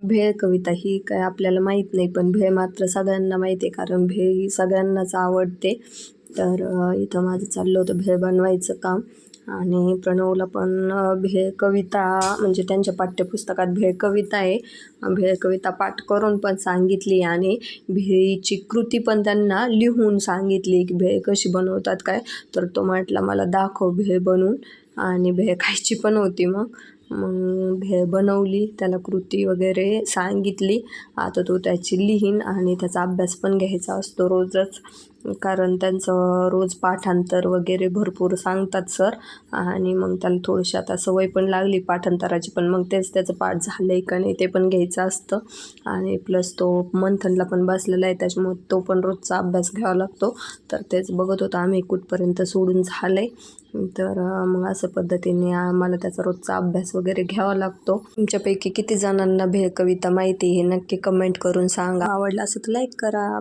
भेळ कविता ही काय आपल्याला माहीत नाही, पण भेळ मात्र सगळ्यांना माहिती आहे, कारण भेळ ही सगळ्यांनाच आवडते. तर इथं माझं चाललं होतं भेळ बनवायचं काम, आणि प्रणवला पण भेळ कविता म्हणजे त्यांच्या पाठ्यपुस्तकात भेळ कविता आहे. भेळ कविता पाठ करून पण सांगितली, आणि भेळीची कृती पण त्यांना लिहून सांगितली की भेळ कशी बनवतात काय. तर तो म्हटला मला दाखव भेळ बनवून, आणि भेळ खायची पण होती. मग भेळ बनवली, त्याला कृती वगैरे सांगितली. आता तो त्याची लिहीन, आणि त्याचा अभ्यास पण घ्यायचा असतो रोजच, कारण त्यांचं रोज पाठांतर वगैरे भरपूर सांगतात सर. आणि मग त्याला थोडीशी आता सवय पण लागली पाठांतराची, पण मग तेच त्याचं पाठ झालं आहे का नाही ते पण घ्यायचं असतं. आणि प्लस तो मंथनला पण बसलेला आहे, त्याच्यामुळे तो पण रोजचा अभ्यास घ्यावा लागतो. तर तेच बघत होतो आम्ही कुठपर्यंत सोडून झालं आहे. तर मग असं पद्धतीने आम्हाला त्याचा रोजचा अभ्यास वगैरे घ्यावा लागतो. तुमच्यापैकी किती जणांना भेळ कविता माहिती हे नक्की कमेंट करून सांगा. आवडला असेल तर लाईक करा.